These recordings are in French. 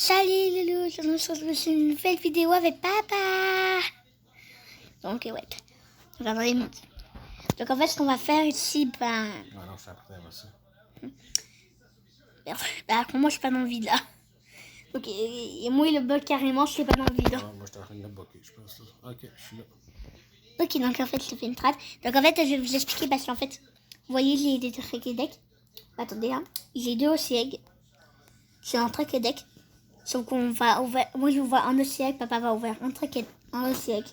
Salut Loulou, je se retrouve sur une nouvelle vidéo avec papa. Donc ouais, regardez. Donc en fait ce qu'on va faire ici, non, je t'apprends à ça. Pour moi je suis pas dans le vide là. Ok, et moi il le bug carrément, je suis pas dans le vide. Moi je suis en train de le bloquer, je pense. Là. Ok, je suis là. Ok, donc en fait je te fais une trad. Donc en fait je vais vous expliquer parce qu'en fait, vous voyez j'ai des trucs deck. Attendez hein, j'ai deux OCEG. C'est un truc deck. Sauf qu'on va ouvrir, moi je vais ouvrir un OCEG, papa va ouvrir un truc un OCEG.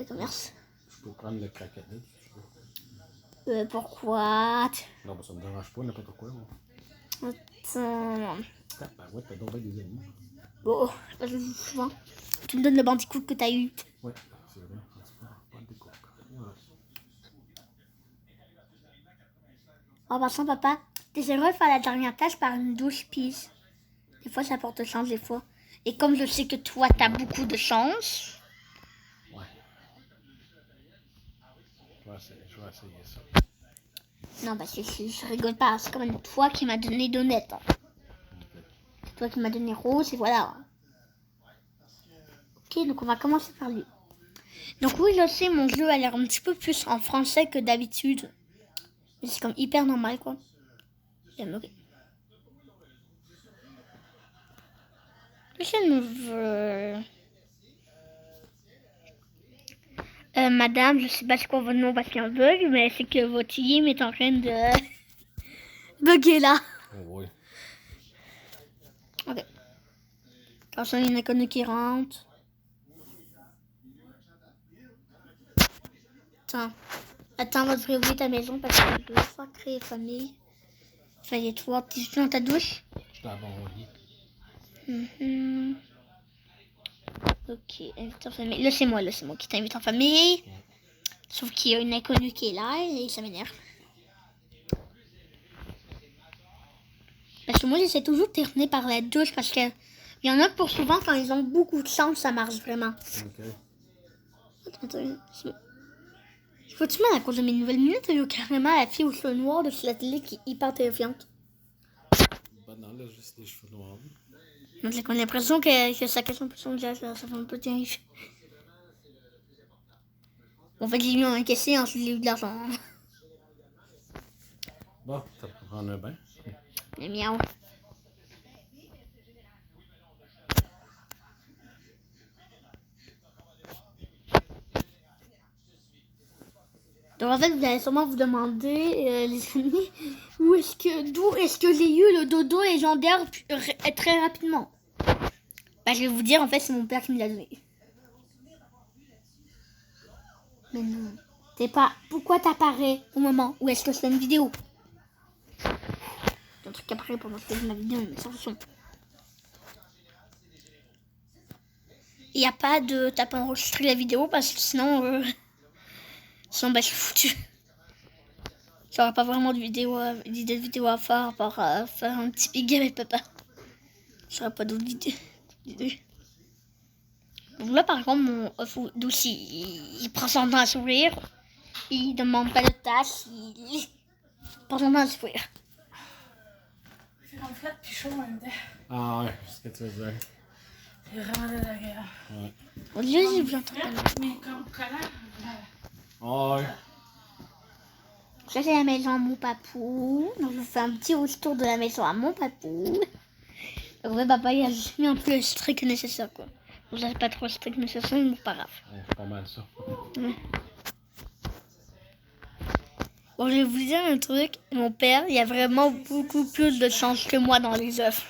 Commerce. Je peux prendre le craquet si tu veux. Pourquoi? Non, bah, ça me dérange pas, n'importe quoi. Moi. Attends. Ouais, t'as donc bien des amis. Bon, je joue souvent. Tu me donnes le bandicoot que t'as eu. Ouais, c'est vrai. Pas de coke. Voilà. En passant, papa, t'essaies de faire la dernière tâche par une douche pisse. Des fois, ça porte chance, des fois. Et comme je sais que toi, t'as beaucoup de chance. Ouais. Je vais essayer ça. Non, parce que je rigole pas. C'est quand même toi qui m'as donné d'honnête. Hein. Okay. C'est toi qui m'as donné rose et voilà. Ok, donc on va commencer par lui. Donc oui, je sais, mon jeu a l'air un petit peu plus en français que d'habitude. Mais c'est comme hyper normal, quoi. Ok. Je ne veux... madame, je sais pas c'est quoi votre nom parce qu'il y a un bug, mais c'est que votre team est en train de bugger là. Oh, oui. Ok. Attention, il y en a connu qui rentre. Attends, on va ouvrir ta maison parce que tu dois pas créer famille. Fallait toi, tu es dans ta douche. Je t'en bon lit. Ok, invite en famille. Là, c'est moi qui t'invite en famille. Ouais. Sauf qu'il y a une inconnue qui est là et ça m'énerve. Parce que moi, j'essaie toujours de terminer par la douche parce que il y en a pour souvent, quand ils ont beaucoup de chance, ça marche vraiment. Ok. Attends, faut-tu mettre à cause de mes nouvelles minutes, il y a carrément la fille aux cheveux noirs de la télé qui est hyper terrifiante. Ben non, là, juste des cheveux noirs. Donc j'ai l'impression que ça cache un peu son visage, ça fait un peu terrifiant. En fait, j'ai mis un caissé, ensuite j'ai eu de l'argent. Bon, ça peut prendre un bain. Mais miaou. Donc en fait, vous allez sûrement vous demander, les amis, d'où est-ce que j'ai eu le dodo légendaire très rapidement. Bah, je vais vous dire, en fait, c'est mon père qui me l'a donné. Mais non. C'est pas pourquoi t'apparais au moment où est-ce que je fais une vidéo. C'est un truc qui apparaît pendant que je fais ma vidéo, mais sans son. Il n'y a pas de t'as pas enregistré la vidéo parce que sinon, bah, je suis foutu. J'aurais pas vraiment d'idée de vidéo à faire à part faire un petit big avec papa. J'aurais pas d'autres idées. Donc là, par exemple, mon douce, il prend son temps à sourire. Il demande pas de tâche. Il prend son temps à sourire. C'est comme flat puis chaud en même temps. Ah ouais, c'est ce que tu veux dire. C'est vraiment désagréable. Ouais. Au lieu, j'ai besoin de Mais comme collant. Ah ouais. Ça, c'est la maison à mon papou. Donc, je fais un petit tour de la maison à mon papou. Donc, ouais, papa, il a juste mis un peu le strict nécessaire, quoi. Vous n'avez pas trop le strict nécessaire, mais pas grave. Ouais, c'est pas mal ça. Ouais. Bon, je vais vous dire un truc. Mon père, il a vraiment beaucoup plus de chance que moi dans les œufs.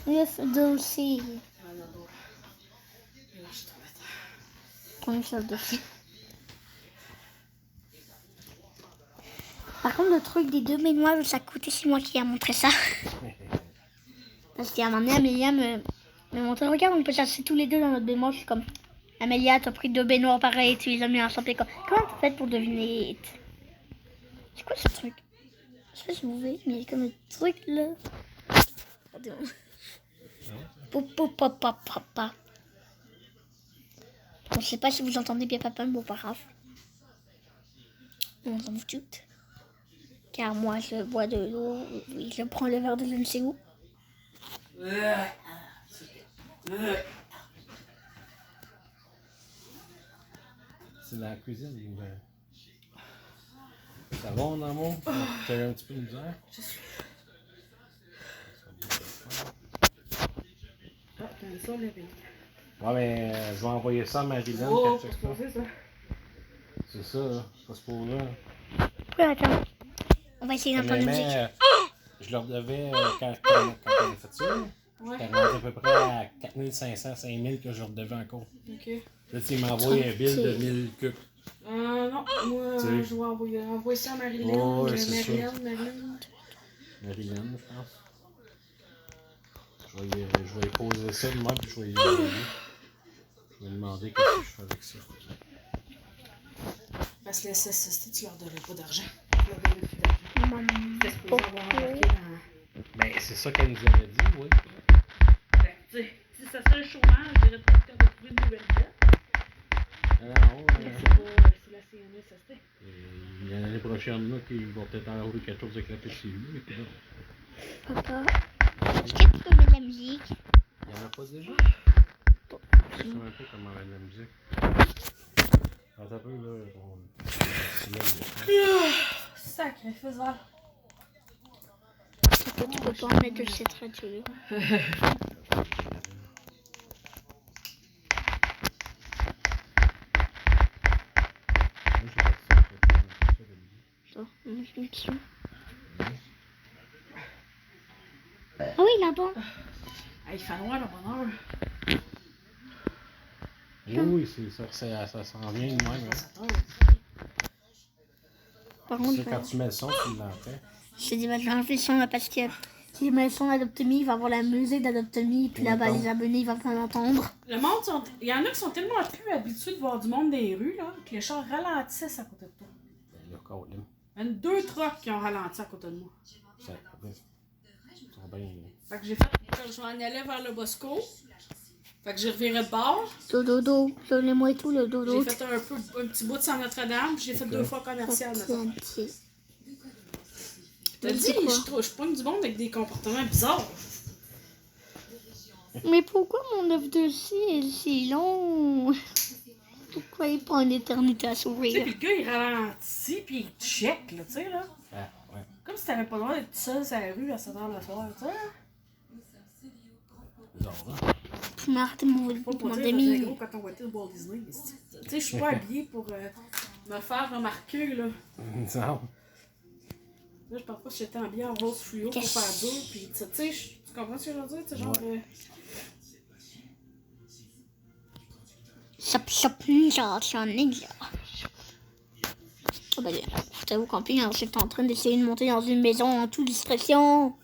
Œuf aussi. Combien de choses dessus. Par contre, le truc des deux baignoires, ça a coûté, c'est moi qui a montré ça. Parce qu'à un moment donné, Amélia me montré, regarde, on peut chasser tous les deux dans notre baignoire. Je suis comme, Amélia, t'as pris deux baignoires pareilles, tu les as mis ensemble. Comment tu fais pour deviner? C'est quoi ce truc? Je sais pas si vous voyez, mais il y a comme un truc là. Papa. Bon, je sais pas si vous entendez bien papa, mais bon, pas grave. On entend tout. Car moi, je bois de l'eau et je prends le verre de je ne sais où. C'est dans la cuisine. Ça va, mon amour? T'as un petit peu de misère? Je suis. Ah, t'as ça, le bébé. Ouais, mais je vais envoyer ça à Marilyn. Oh, qu'elle check faut ça. se poser ça. C'est ça, là. Pas se poser là. Ouais, attends. On va essayer d'entendre la musique. Je leur devais, quand on a fait ça, Ouais. j'étais rendu à peu près à 4500, 5000 que je leur devais encore. Ok. Là, il m'a envoyé un bill de 1000 cucs. Non, moi, Tu sais. je vais envoyer ça à Marilyn. Oh, ouais, c'est Marilyn. Marilyn, je pense. Je vais poser ça de même, puis je vais y envoyer. Je vais lui demander qu'est-ce que je fais avec ça. Parce que la SST, tu leur donnais pas d'argent. Tu leur donnais plus d'argent. T'es supposé avoir embarqué dans. Ben, c'est ça qu'elle nous avait dit, oui. Ben, tu sais, si ça serait le chômage, je dirais peut-être qu'on va trouver une nouvelle dette. Non, Mais c'est la CNSST. l'année prochaine, là, ils vont peut-être enlever quelque chose avec la PCU. Et puis là, Papa, est-ce que tu peux mettre de la musique? il n'y en a pas déjà? Je sais même pas comment mettre de la musique. Attends un peu, là. Sacrifice, Val. Tu peux pas en mettre de cette radio-là. Attends, je mets dessus. Ah oui, là-bas. Ah, il fait noir, le bonheur. Oui, c'est ça, ça s'en vient de même. Hein. Par Tu contre, sais, quand tu mets le son, tu l'entends. je dis, bah, je vais enlever le son là parce que si je mets le son d'Adoptemi, il va avoir la musique d'Adoptemi, puis là-bas, les abonnés, ils vont pas l'entendre. Le monde, il y en a qui sont tellement plus habitués de voir du monde dans les rues, là, que les chars ralentissent à côté de toi. Ben là, quand même. Il y a 2 trucks qui ont ralenti à côté de moi. Ça va bien. Fait que j'ai fait, quand je m'en allais vers le Bosco, fait que j'ai reviré de bord. Dodo, donnez-moi et tout le dodo. J'ai fait un petit bout de Saint Notre-Dame, puis j'ai fait 2 fois commercial. T'as dit, je pogne du monde avec des comportements bizarres. Mais pourquoi mon œuf de scie est si long? Pourquoi il prend une éternité à Tu sais, s'ouvrir? pis le gars il ralentit, puis il check, là, tu sais, là. Ah, ouais. Comme si t'avais pas le droit d'être seul sur la rue à 7h le soir, tu sais. Bizarre, hein? Je m'ai arrêté mon Pas pour dire, demi. gros, quand on va être au Walt Disney. Tu sais, je suis pas habillée pour me faire remarquer, là. Non. Là, je pense pas que j'étais habillée en rose fluo pour faire dur, pis tu sais, tu comprends ce que je veux dire? Tu sais, genre. J'en ai là. Oh bah, je t'avoue qu'en plus, j'étais en train d'essayer de monter dans une maison en toute discrétion.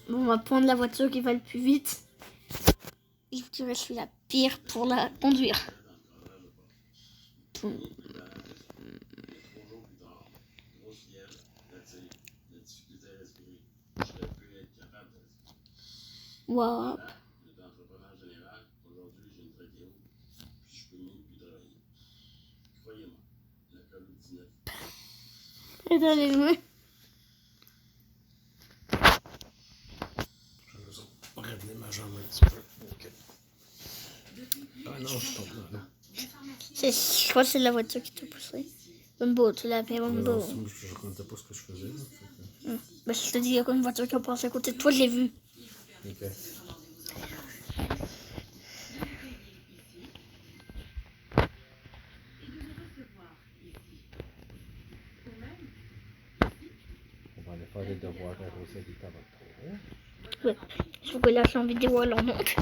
Bon, on va prendre la voiture qui va le plus vite. Et je dirais que je suis la pire pour la conduire. Wow. Attendez-moi. Je vais ramener ma jambe un petit peu. Ok. Ah non, je tombe là. Je crois que c'est la voiture qui t'a poussé. Bumbo, tu l'as fait Bumbo. Non, je ne comptais pas ce que je faisais. Là, Bah, je te dis, il y a une voiture qui a passé à côté de toi, je l'ai vue. ok. On va aller faire les devoirs à Rosa qui t'avance trop. Ouais. Je vous relâche en vidéo alors donc.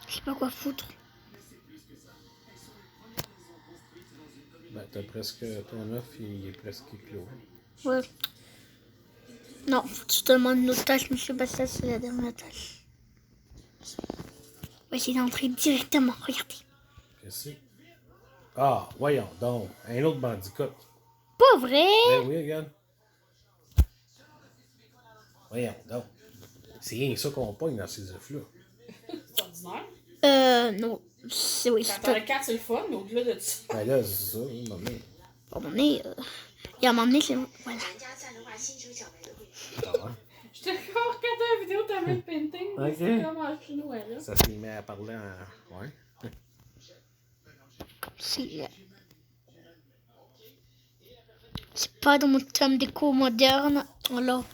Je sais pas quoi foutre. Ben, t'as presque. Ton œuf, il est presque clos. Ouais. Non, faut que tu te demandes une autre tâche, monsieur Bassa, c'est la dernière tâche. On va essayer d'entrer directement, regardez. Qu'est-ce que c'est? Ah, voyons donc. Un autre bandicoot. Pas vrai? Ben oui, regarde. Voyons donc. C'est rien que ça qu'on pogne dans ces œufs-là. C'est ordinaire. Non. C'est oui, Quand c'est t'as pas. le 4, c'est le fun, mais au-delà de ça. Ben là, c'est ça, non, mais. À un moment donné, et à un moment donné, c'est. Voilà. Ah ouais. Je t'ai encore regardé la vidéo de ta main de painting. Ok. C'est comme en chinois, là. Ça s'est mis à parler en. Ouais. C'est pas dans mon thème déco moderne. Alors.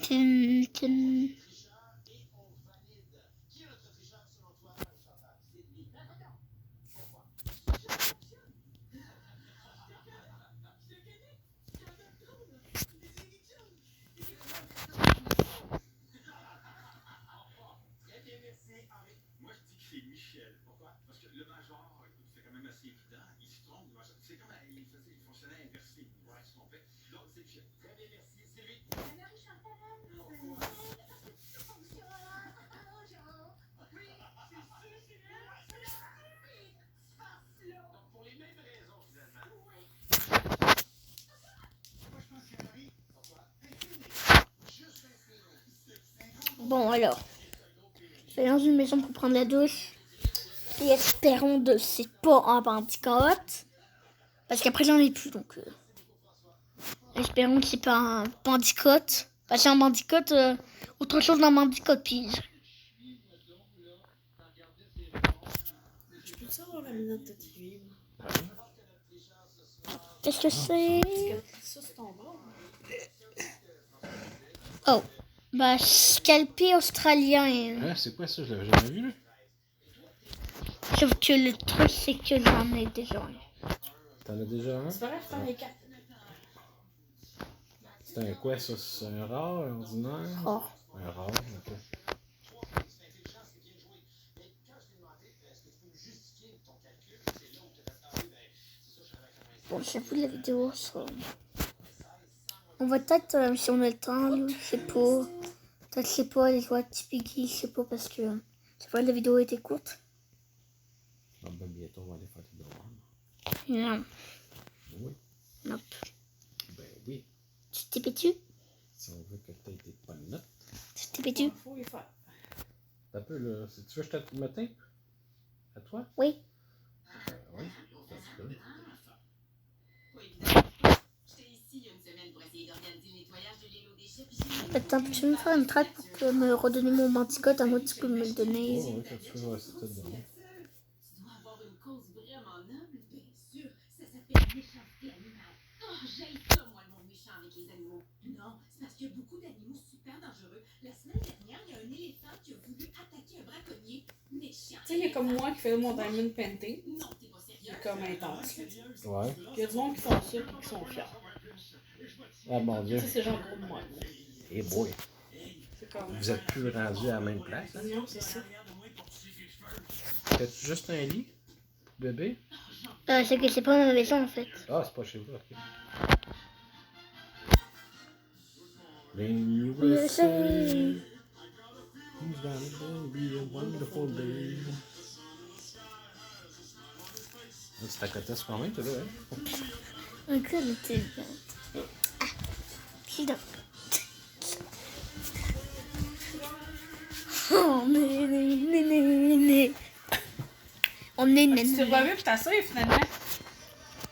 Tin, tin. Bon, alors. Je vais dans une maison pour prendre la douche. Et espérons de c'est pas un bandicoot. Parce qu'après j'en ai plus, donc. Espérons que c'est pas un bandicoot. Parce que un bandicoot, autre chose d'un bandicoot, puis. Je peux-tu avoir la minute de TV? Qu'est-ce que c'est? Ça, c'est ton bord. Oh. Bah, scalpé australien. Hein, c'est quoi ça? Je l'avais jamais vu, là. Sauf que le truc, c'est que j'en ai déjà un. T'en as déjà un? C'est pas grave, je prends les 4. C'est un quoi, ça? C'est un rare, un ordinaire? Oh. Un rare, ok. Bon, j'avoue, la vidéo, ça. On va peut-être, si on a le temps, là, je sais pas. Peut-être, je sais pas, aller jouer à Tipiki, je sais pas, parce que. C'est vrai, la vidéo était courte. Ah ben, bientôt, on va aller faire des devoirs. Non. Oui. Nope. Ben oui. Tu t'es pétu? Si on veut que t'aies des bonnes notes. Tu t'es pétu? Faut les faire. T'as un peu, là. Tu veux que je te me tape? À toi? Oui. Oui. Ça se peut. Attends, peux-tu me faire une track pour que me redonner mon manticote? À moi, tu peux me le donner. Oh, oui, ça se peut, ouais, c'est tout bon. Tu sais, il y a comme moi qui fait mon diamond painting. C'est comme intense. Ouais. Il y a du monde qui font ça et qui sont fiers. Ah mon Dieu. Ça, c'est genre gros de moi. Eh boy. C'est comme. Vous êtes plus rendus à la même place, hein? Non, c'est ça. Fais-tu juste un lit? Bébé? C'est que c'est pas ma maison, en fait. Ah, c'est pas chez vous, ok. Les USA. gonna be a wonderful day. Tu t'accotais sur combien, toi, là? Hein? Encore le téléphone. Ah, puis donc. Oh, né. On est Tu t'es revu pis t'as ça, finalement.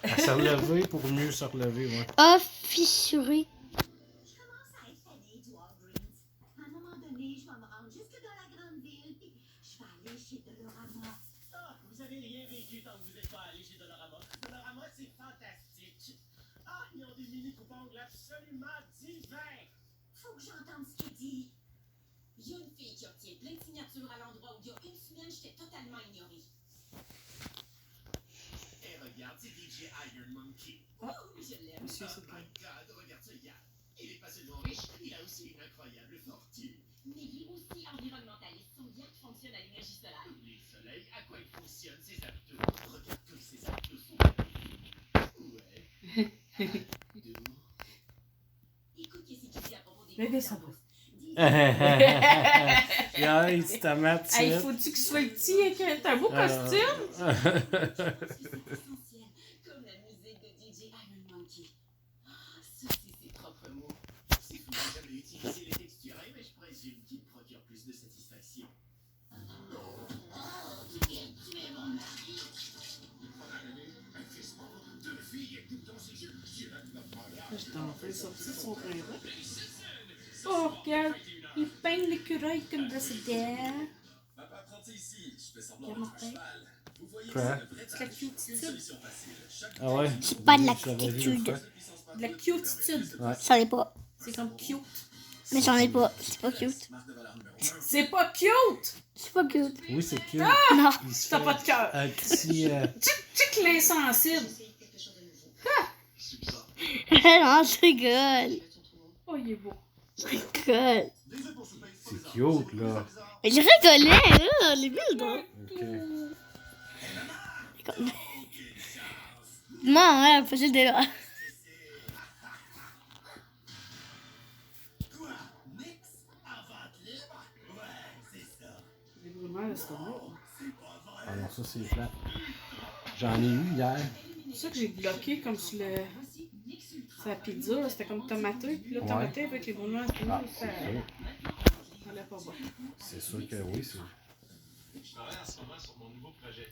À se relever pour mieux se relever, ouais. Ah, fissuré. Je commence à être tannée du Walgreens. À un moment donné, je vais me rendre jusque dans la grande ville, puis je vais aller chez Dolorama. Ah, vous avez rien vécu tant que vous n'êtes pas allé chez Dolorama. Dolorama, c'est fantastique. Ah, ils ont des mini coupes-ongles absolument divins. Faut que j'entende ce qu'il dit. Il y a une fille qui obtient plein de signatures à l'endroit où il y a une semaine, j'étais totalement ignorée. Et regarde, c'est DJ Iron Monkey. Oh, je l'aime. Monsieur, Oh c'est my God, regarde ce gars. Il est pas seulement riche, il a aussi une incroyable fortune. Mais il est aussi environnementaliste. Son yacht fonctionne à l'énergie solaire. Le soleil, à quoi il fonctionne, ses abdos. Regarde comme ses abdos sont ouais. Doux. Écoute, qu'est-ce qu'il dit à propos des Bébé, coupes ça d'embauche. Dis- Yeah, il se tomate, Hey, faut-tu qu'il soit petit avec un beau costume? essentiel, comme la musique de DJ Iron Monkey. Ah, ça, c'est ses propres mots. C'est fou, j'ai jamais utilisé les texturés, mais je présume qu'il me procure plus de satisfaction. Tu es mon mari. Je t'en fais sortir son train. Oh, regarde, il peigne l'écureuil comme Bressadère. Regarde, Martin. Quoi? C'est la cutitude. Ah ouais? C'est pas de la Je l'avais vu une cutitude. fois. De la cutitude. Ouais. J'en ai pas. C'est comme cute. Mais j'en ai pas. C'est pas cute. C'est pas cute! C'est pas cute. Oui, c'est cute. Non. Il se T'as fait pas de cœur. un petit... Check l'insensible. Non, je rigole. Oh, il est beau. Je rigole. C'est cute, là. Mais je rigolais, là. Les bulles, là. Ok. Moi, ouais, elle faisait des... Quoi? Nix? En vente libre? Ouais, c'est ça. Il est vraiment l'estomac. Ah non, ça, c'est plat. J'en ai eu hier. C'est pour ça que j'ai bloqué comme sur le... sur la pizza, là. C'était comme tomaté. Puis là, Ouais. tomaté avec les bouillons à Ah, l'estomac, c'est ça sûr. allait pas bon. C'est sûr que oui, c'est... Je travaille en ce moment sur mon nouveau projet,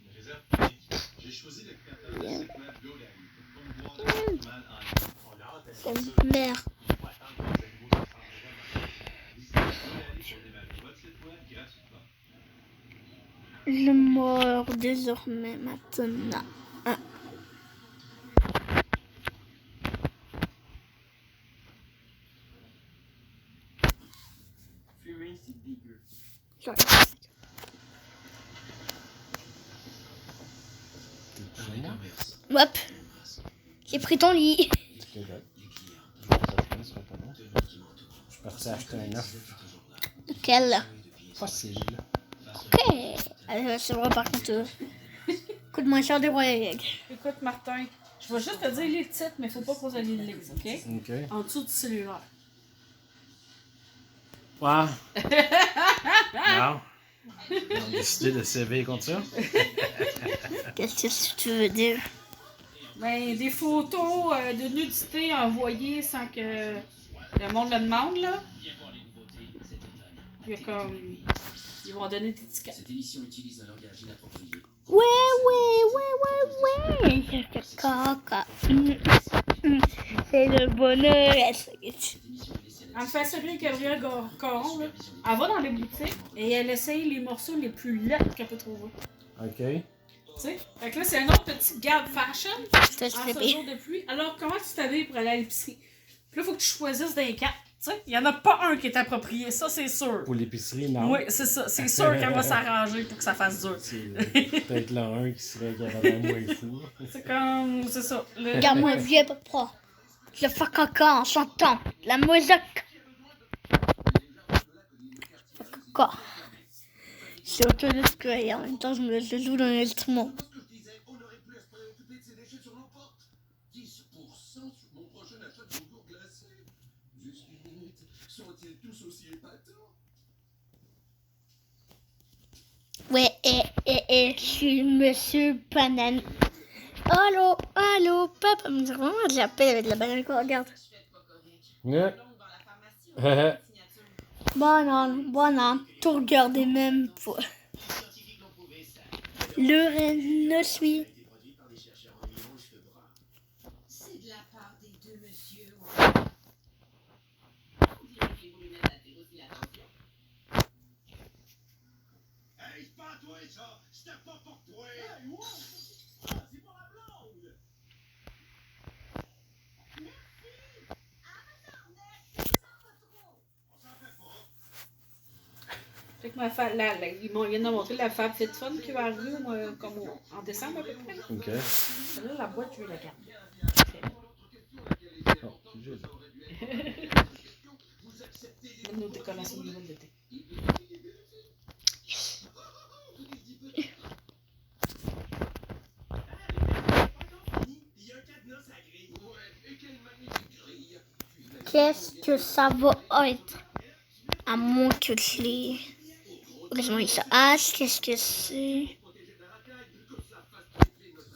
une réserve publique. J'ai choisi le créateur de cette web GoDaddy pour promouvoir le patrimoine en ligne. On a hâte à C'est ça. une mère. Il faut attendre que les animaux se sentent vraiment. Visitez GoDaddy pour démarrer votre site web gratuitement. Je meurs désormais maintenant. Ah. Fury, c'est dégueu. Hop. J'ai pris ton lit. C'est correct. Je suis parti acheter un œuf. Lequel? Facile. Ok. Allez, c'est vrai par contre. Coûte moins cher des royaumes. Écoute, Martin, je vais juste te dire les titres, mais faut pas que vous alliez le lire, OK? Ok. En dessous du cellulaire. Ouais. Non. On a décidé de s'éveiller contre ça. Qu'est-ce que tu veux dire? Ben, des photos de nudité envoyées sans que le monde le demande, là. Il y a comme... Ils vont donner des étiquettes. Cette émission utilise un langage inapproprié. Ouais. J'ai fait caca. C'est le bonheur. Cette émission est laissée à En fait, Sabrina Gabrielle Caron, là, elle va dans les boutiques et elle essaye les morceaux les plus laids qu'elle peut trouver. Ok. Tu sais? Fait que là, c'est un autre petit gap fashion Je te en ce flippé. jour de pluie. Alors, comment tu t'habilles pour aller à l'épicerie? Puis là, il faut que tu choisisses d'un quatre. Tu sais, il n'y en a pas un qui est approprié, ça, c'est sûr. Pour l'épicerie, non. Oui, c'est ça. C'est sûr qu'elle va s'arranger pour que ça fasse dur. C'est peut-être là un qui serait carrément moins fou. C'est comme... C'est ça. Le... Regarde-moi vieux papa. Je fais caca en chantant la musique. Caca. C'est autorisé et en même temps je joue dans l'instrument. je disais, on n'aurait plus à se préoccuper de ces déchets sur nos portes. 10% sur mon prochain achat de yogourt glacé. Juste une minute. Sont-ils tous aussi épatants? Ouais, je suis Monsieur Banane. Allô, papa. Mais vraiment, je l'appelle avec de la banane qu'on regarde. Ouais. Bon, tout regarder même pas. Le reine suit. C'est de la part des deux messieurs. Hey, c'est pas à toi, ça! C'était pas pour toi! Hey, wow! Ah, c'est pour la blonde! On s'en fait pas! Fait que ils viennent de montrer la Fab Fit Fun qui va arriver en décembre à peu près. Ok. Là, la boîte, je vais la garder. Oh, c'est juste. Même nos décorations de nouvelles d'été. Il y a un cadenas à la grille. Ouais, et quelle magnifique grille! Qu'est-ce que ça va être? À moins que je l'ai. Laisse-moi ça. Ah, qu'est-ce que c'est?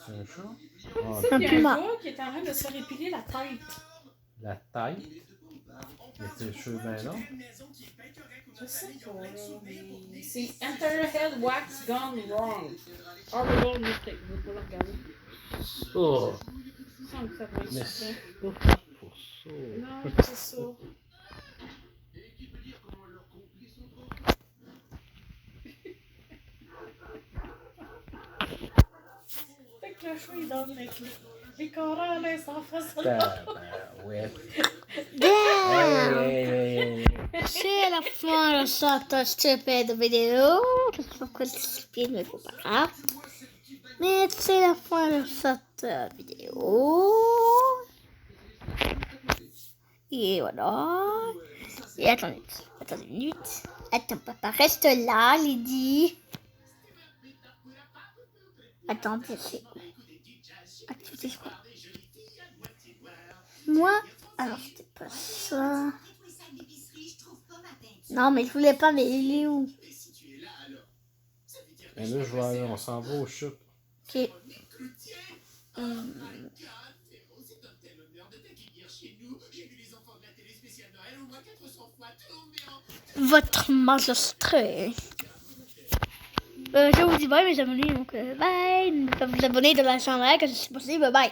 C'est un chat? Ah, Un Il y a puma. un gars qui est en train de se faire épiler la tête. la taille. Mais tes cheveux ben longs. Je sais pas, là, mais c'est Entire Head Wax Gone Wrong. Horrible mistake. Je vais pas le regarder. Oh! Il me semble que ça va être Mais ça. c'est pas pour ça. Non, c'est ça. Fait que le chat, il donne avec les corps là, sans face. Tabarouette. Damn! Hey! C'est la fin de cette stupide vidéo. Je sais pas pourquoi c'est stupide, mais c'est pas grave. Mais c'est la fin de cette vidéo. Et voilà. Et attendez une minute. Attends, papa, reste là, Lydie. Attendez, c'est quoi? Activité quoi? Moi? Alors, c'était pas ça. Non, mais je voulais pas, mais il est où? Mais là, je vois, on s'en va au chute. Ok. Votre majesté. Je vous dis bye mes abonnés, donc bye. N'oubliez pas de vous abonner de la chaîne, que c'est possible, bye.